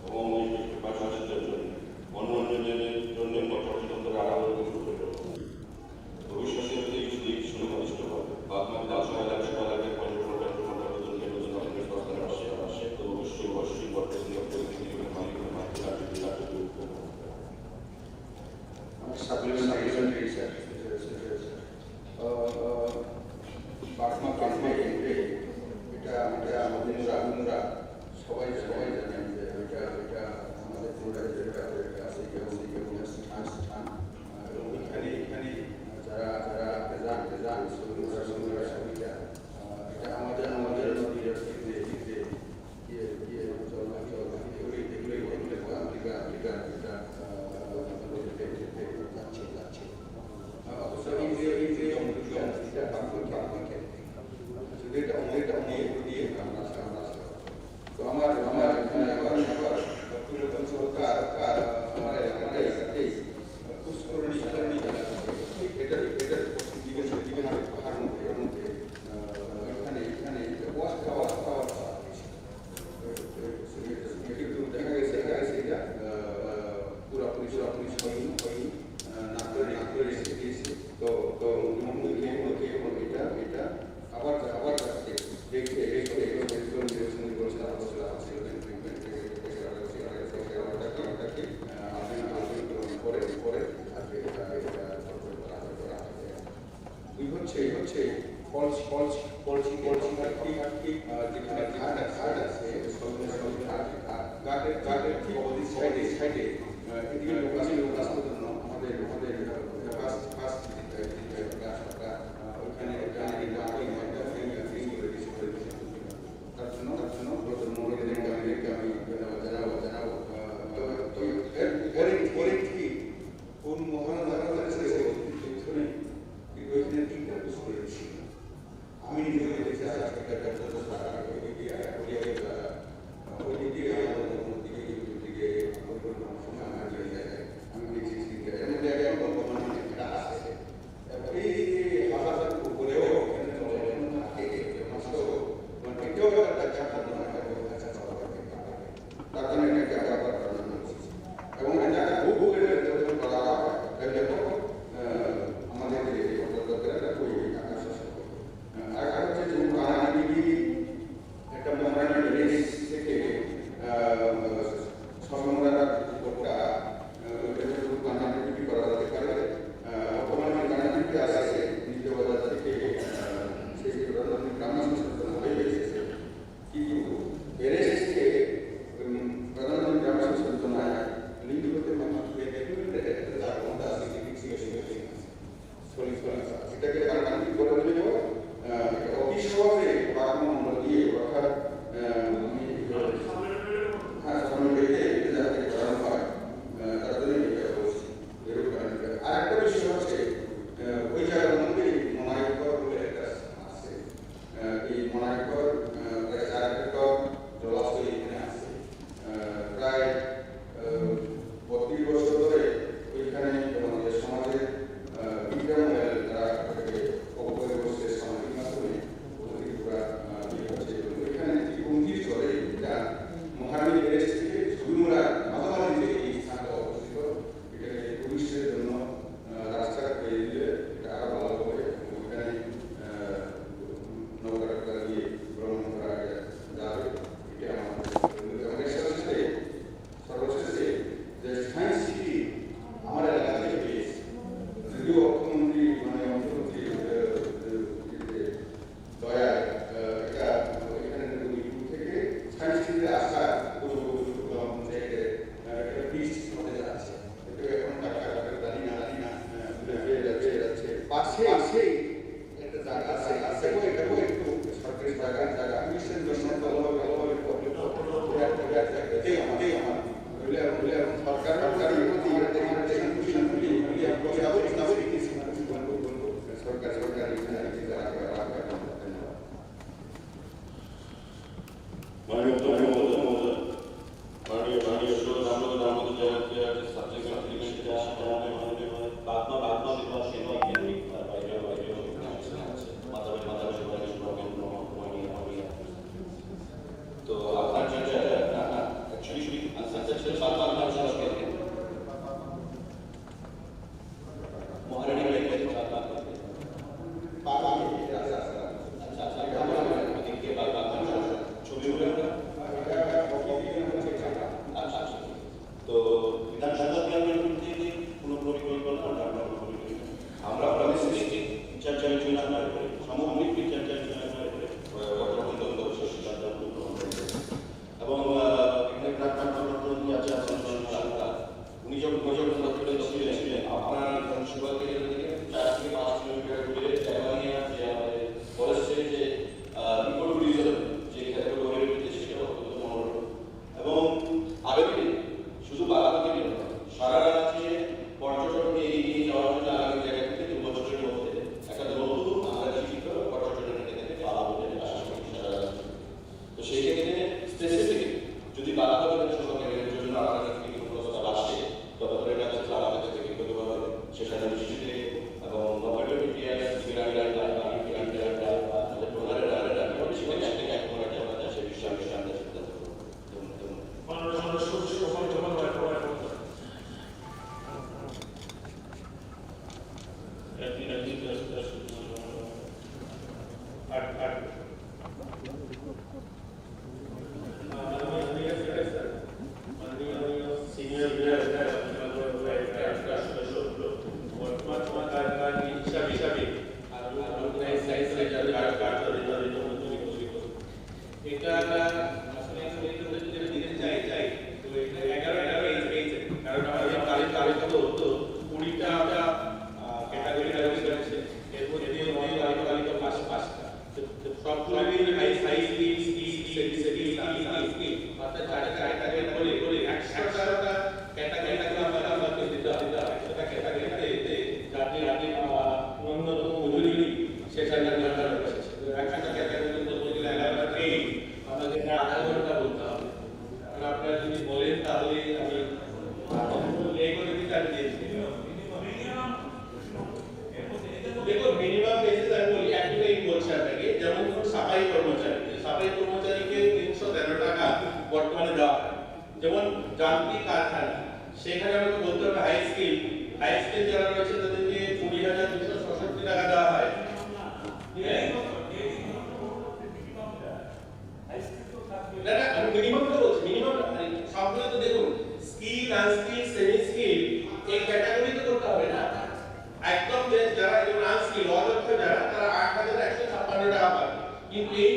এবং পাশাপাশি অন্যান্যদের জন্য সচেতনতার আরও ভবিষ্যতে এই সুনির্দিষ্ট হবে বা আপনার দাসা এলাকায় পর্যটন আসে তো অবশ্যই বর্তমান পরিস্থিতিগুলো supplementary sir. এটা আমরা সবাই জানেন যে এটা আমাদের স্থান এবং এখানে যারা যান এটা আমাদের নদীর তো আমার সরকার আমার এলাকাতেই পুষ্করণী এটা পাহাড় মধ্যে এখানে খাওয়া কিন্তু দেখা গেছে এটা পুরাপুরি হয়নি না করে রেখে দিয়েছে তো এটা আবার দেখে হচ্ছে যেখানে ঘাট আছে ঘাটের ঠিক সাইডে এদিকে লোক আসার জন্য আমাদের ফার্স্ট ওখানে তার জন্য আমি জানাবো তো এর ঠিক কোন মহানগর ওইখানে তিনটা পোস্ট করেছি আমি নিজে দেখেছি বলেন তাহলে আমি এই করে দিতে আমি দিয়েছি। দেখুন মিনিমাম বেসিস আমি বলি একটাই বলছি আপনাকে, যেমন ধরুন সাফাই কর্মচারীকে 313 টাকা বর্তমানে দেওয়া হয়। যেমন যান্ত্রিক কারখানা সেখানে আমাকে বলতে হবে হাই স্কিল যারা রয়েছে তাদেরকে 20,266 টাকা দেওয়া হয়। না না আমি মিনিমামটা বলছি, মিনিমাম সবগুলো তো দেখুন স্কিল আনস্কিল সেমি স্কিল এই ক্যাটাগরি তো করতে হবে না, একদম যারা যেমন আনস্কিল অদক্ষ যারা তারা 8,156 টাকা পাবে, কিন্তু এই